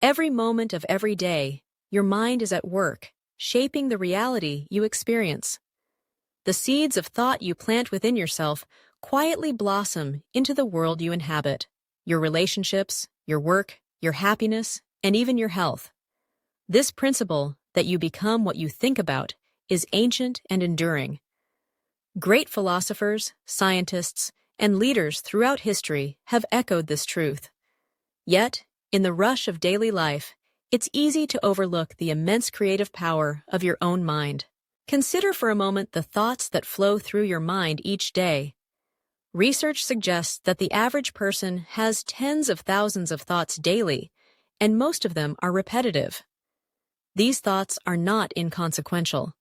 Every moment of every day, your mind is at work, shaping the reality you experience. The seeds of thought you plant within yourself quietly blossom into the world you inhabit, your relationships, your work, your happiness, and even your health. This principle, that you become what you think about, is ancient and enduring. Great philosophers, scientists, and leaders throughout history have echoed this truth. Yet, in the rush of daily life, it's easy to overlook the immense creative power of your own mind. Consider for a moment the thoughts that flow through your mind each day. Research suggests that the average person has tens of thousands of thoughts daily, and most of them are repetitive. These thoughts are not inconsequential.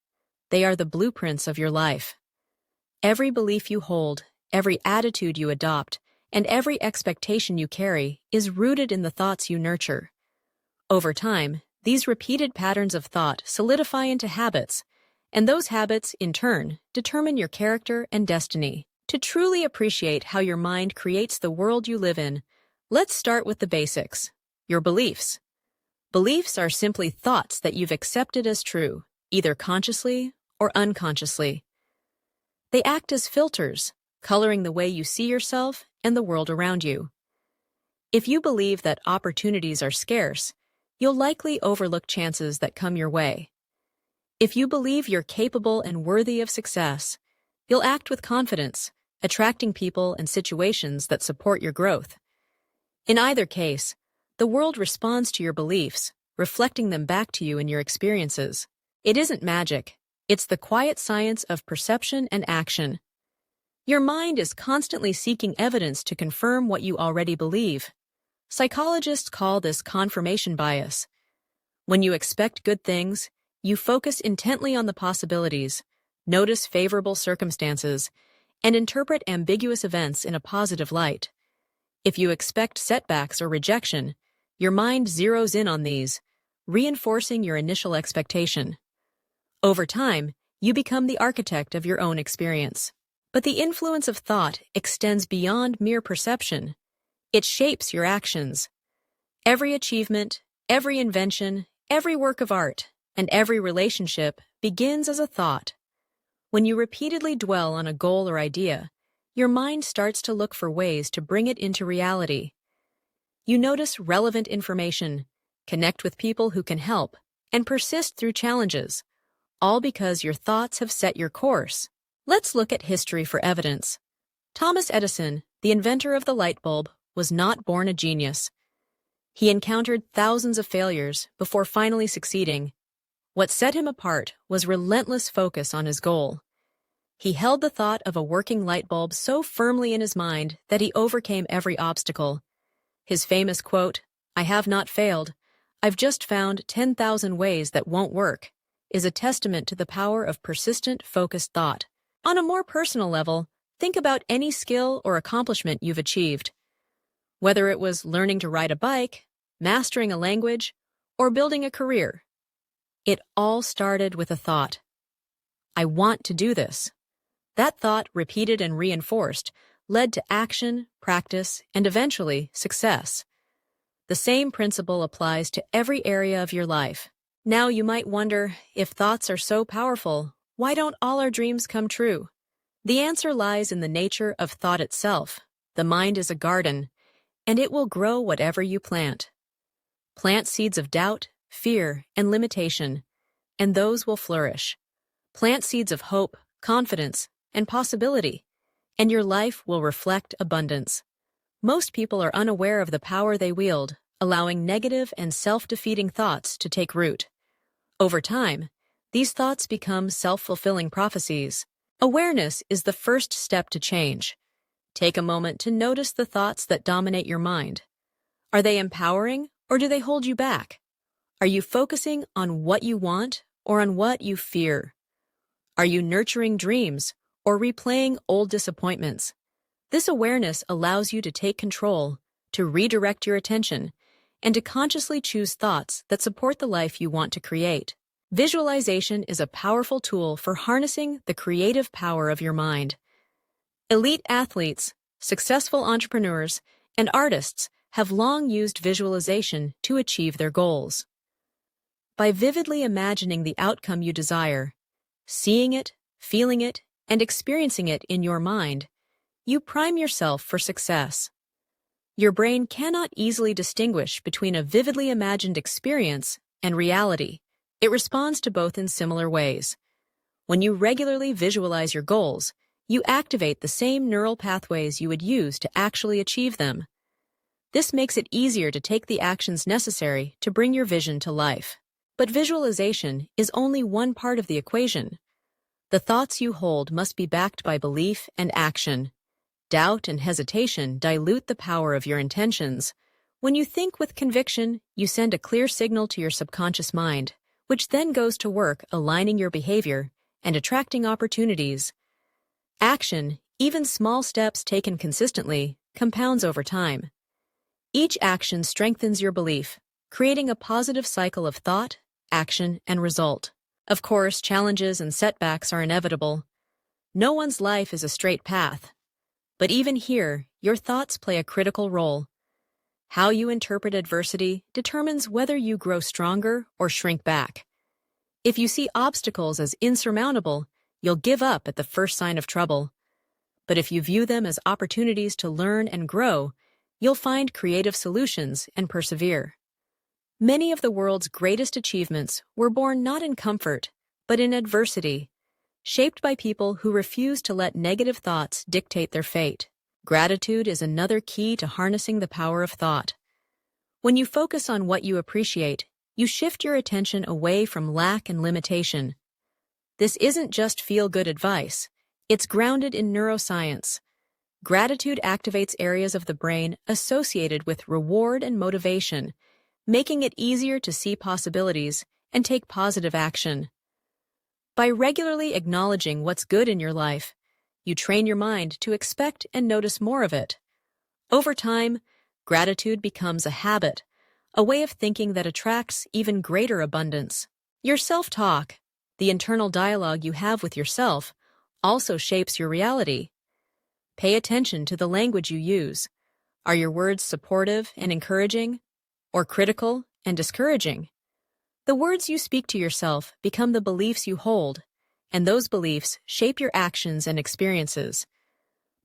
They are the blueprints of your life. Every belief you hold, every attitude you adopt, and every expectation you carry is rooted in the thoughts you nurture. Over time, these repeated patterns of thought solidify into habits, and those habits, in turn, determine your character and destiny. To truly appreciate how your mind creates the world you live in, let's start with the basics: your beliefs. Beliefs are simply thoughts that you've accepted as true, either consciously or unconsciously. They act as filters, coloring the way you see yourself and the world around you. If you believe that opportunities are scarce, you'll likely overlook chances that come your way. If you believe you're capable and worthy of success, you'll act with confidence, attracting people and situations that support your growth. In either case, the world responds to your beliefs, reflecting them back to you in your experiences. It isn't magic. It's the quiet science of perception and action. Your mind is constantly seeking evidence to confirm what you already believe. Psychologists call this confirmation bias. When you expect good things, you focus intently on the possibilities, notice favorable circumstances, and interpret ambiguous events in a positive light. If you expect setbacks or rejection, your mind zeroes in on these, reinforcing your initial expectation. Over time, you become the architect of your own experience. But the influence of thought extends beyond mere perception. It shapes your actions. Every achievement, every invention, every work of art, and every relationship begins as a thought. When you repeatedly dwell on a goal or idea, your mind starts to look for ways to bring it into reality. You notice relevant information, connect with people who can help, and persist through challenges, all because your thoughts have set your course. Let's look at history for evidence. Thomas Edison, the inventor of the light bulb, was not born a genius. He encountered thousands of failures before finally succeeding. What set him apart was relentless focus on his goal. He held the thought of a working light bulb so firmly in his mind that he overcame every obstacle. His famous quote, "I have not failed, I've just found 10,000 ways that won't work," is a testament to the power of persistent, focused thought. On a more personal level, think about any skill or accomplishment you've achieved. Whether it was learning to ride a bike, mastering a language, or building a career, it all started with a thought. I want to do this. That thought, repeated and reinforced, led to action, practice, and eventually success. The same principle applies to every area of your life. Now you might wonder, if thoughts are so powerful, why don't all our dreams come true? The answer lies in the nature of thought itself. The mind is a garden, and it will grow whatever you plant. Plant seeds of doubt, fear, and limitation, and those will flourish. Plant seeds of hope, confidence, and possibility, and your life will reflect abundance. Most people are unaware of the power they wield, allowing negative and self-defeating thoughts to take root. Over time, these thoughts become self-fulfilling prophecies. Awareness is the first step to change. Take a moment to notice the thoughts that dominate your mind. Are they empowering, or do they hold you back? Are you focusing on what you want or on what you fear? Are you nurturing dreams or replaying old disappointments? This awareness allows you to take control, to redirect your attention, and to consciously choose thoughts that support the life you want to create. Visualization is a powerful tool for harnessing the creative power of your mind. Elite athletes, successful entrepreneurs, and artists have long used visualization to achieve their goals. By vividly imagining the outcome you desire, seeing it, feeling it, and experiencing it in your mind, you prime yourself for success. Your brain cannot easily distinguish between a vividly imagined experience and reality. It responds to both in similar ways. When you regularly visualize your goals, you activate the same neural pathways you would use to actually achieve them. This makes it easier to take the actions necessary to bring your vision to life. But visualization is only one part of the equation. The thoughts you hold must be backed by belief and action. Doubt and hesitation dilute the power of your intentions. When you think with conviction, you send a clear signal to your subconscious mind, which then goes to work aligning your behavior and attracting opportunities. Action, even small steps taken consistently, compounds over time. Each action strengthens your belief, creating a positive cycle of thought, action, and result. Of course, challenges and setbacks are inevitable. No one's life is a straight path. But even here, your thoughts play a critical role. How you interpret adversity determines whether you grow stronger or shrink back. If you see obstacles as insurmountable, you'll give up at the first sign of trouble. But if you view them as opportunities to learn and grow, you'll find creative solutions and persevere. Many of the world's greatest achievements were born not in comfort, but in adversity, shaped by people who refuse to let negative thoughts dictate their fate. Gratitude is another key to harnessing the power of thought. When you focus on what you appreciate, you shift your attention away from lack and limitation. This isn't just feel-good advice. It's grounded in neuroscience. Gratitude activates areas of the brain associated with reward and motivation, making it easier to see possibilities and take positive action. By regularly acknowledging what's good in your life, you train your mind to expect and notice more of it. Over time, gratitude becomes a habit, a way of thinking that attracts even greater abundance. Your self-talk, the internal dialogue you have with yourself, also shapes your reality. Pay attention to the language you use. Are your words supportive and encouraging, or critical and discouraging? The words you speak to yourself become the beliefs you hold, and those beliefs shape your actions and experiences.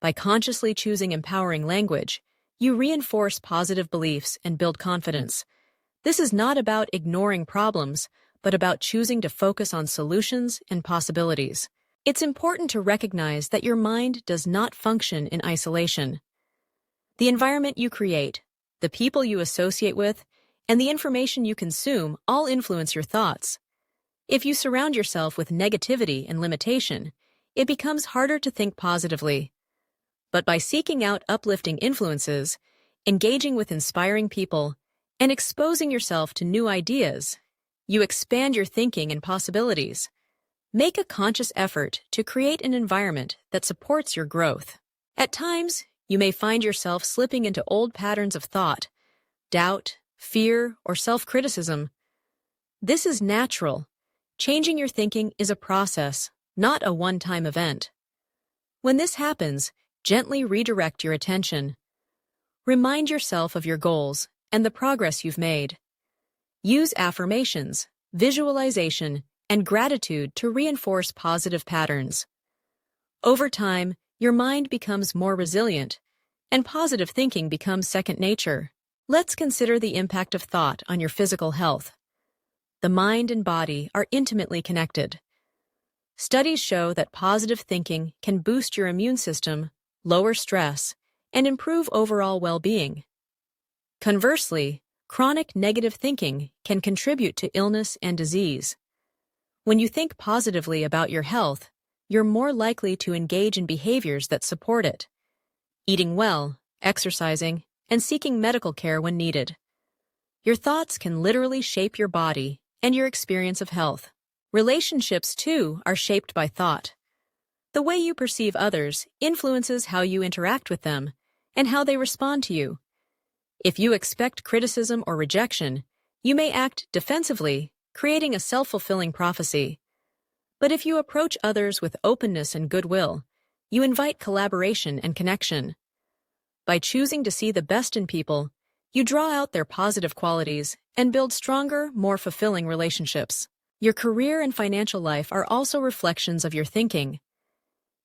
By consciously choosing empowering language, you reinforce positive beliefs and build confidence. This is not about ignoring problems, but about choosing to focus on solutions and possibilities. It's important to recognize that your mind does not function in isolation. The environment you create, the people you associate with, and the information you consume all influence your thoughts. If you surround yourself with negativity and limitation, it becomes harder to think positively. But by seeking out uplifting influences, engaging with inspiring people, and exposing yourself to new ideas, you expand your thinking and possibilities. Make a conscious effort to create an environment that supports your growth. At times, you may find yourself slipping into old patterns of thought, doubt, fear, or self-criticism. This is natural. Changing your thinking is a process, not a one-time event. When this happens, gently redirect your attention. Remind yourself of your goals and the progress you've made. Use affirmations, visualization, and gratitude to reinforce positive patterns. Over time, your mind becomes more resilient, and positive thinking becomes second nature. Let's consider the impact of thought on your physical health. The mind and body are intimately connected. Studies show that positive thinking can boost your immune system, lower stress, and improve overall well-being. Conversely, chronic negative thinking can contribute to illness and disease. When you think positively about your health, you're more likely to engage in behaviors that support it. Eating well, exercising, and seeking medical care when needed. Your thoughts can literally shape your body and your experience of health. Relationships, too, are shaped by thought. The way you perceive others influences how you interact with them and how they respond to you. If you expect criticism or rejection, you may act defensively, creating a self-fulfilling prophecy. But if you approach others with openness and goodwill, you invite collaboration and connection. By choosing to see the best in people, You draw out their positive qualities and build stronger, more fulfilling relationships. Your career and financial life are also reflections of your thinking.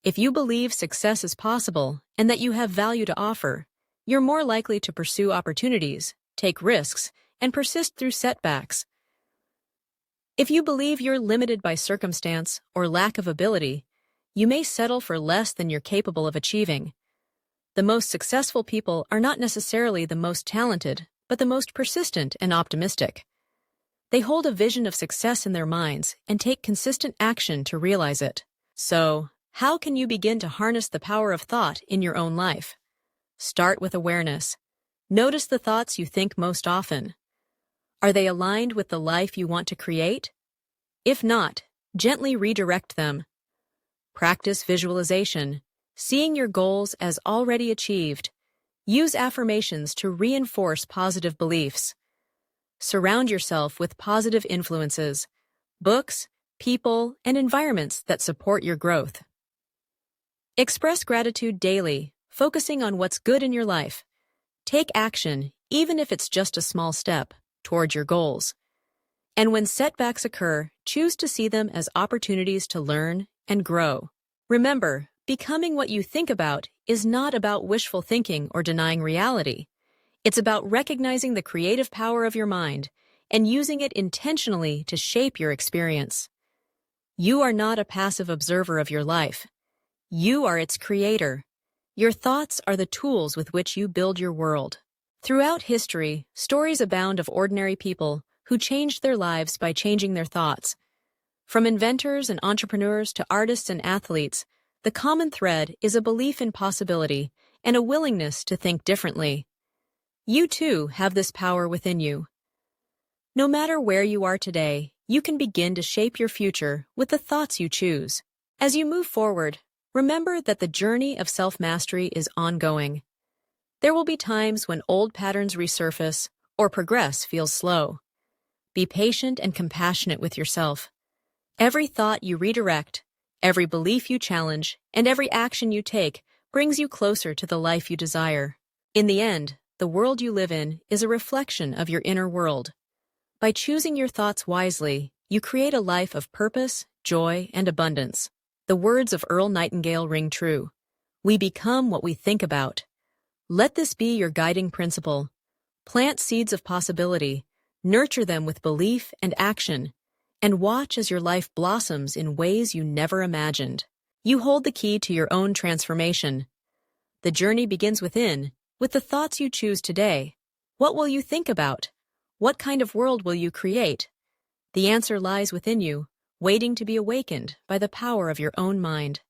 If you believe success is possible and that you have value to offer, you're more likely to pursue opportunities, take risks, and persist through setbacks. If you believe you're limited by circumstance or lack of ability, you may settle for less than you're capable of achieving. The most successful people are not necessarily the most talented, but the most persistent and optimistic. They hold a vision of success in their minds and take consistent action to realize it. So, how can you begin to harness the power of thought in your own life? Start with awareness. Notice the thoughts you think most often. Are they aligned with the life you want to create? If not, gently redirect them. Practice visualization, seeing your goals as already achieved. Use affirmations to reinforce positive beliefs. Surround yourself with positive influences, books, people, and environments that support your growth. Express gratitude daily, focusing on what's good in your life. Take action, even if it's just a small step, toward your goals. And when setbacks occur, choose to see them as opportunities to learn and grow. Remember, becoming what you think about is not about wishful thinking or denying reality. It's about recognizing the creative power of your mind and using it intentionally to shape your experience. You are not a passive observer of your life. You are its creator. Your thoughts are the tools with which you build your world. Throughout history, stories abound of ordinary people who changed their lives by changing their thoughts. From inventors and entrepreneurs to artists and athletes, the common thread is a belief in possibility and a willingness to think differently. You too have this power within you. No matter where you are today, you can begin to shape your future with the thoughts you choose. As you move forward, remember that the journey of self-mastery is ongoing. There will be times when old patterns resurface or progress feels slow. Be patient and compassionate with yourself. Every thought you redirect, every belief you challenge, and every action you take brings you closer to the life you desire. In the end, the world you live in is a reflection of your inner world. By choosing your thoughts wisely, you create a life of purpose, joy, and abundance. The words of Earl Nightingale ring true. We become what we think about. Let this be your guiding principle. Plant seeds of possibility, nurture them with belief and action, and watch as your life blossoms in ways you never imagined. You hold the key to your own transformation. The journey begins within, with the thoughts you choose today. What will you think about? What kind of world will you create? The answer lies within you, waiting to be awakened by the power of your own mind.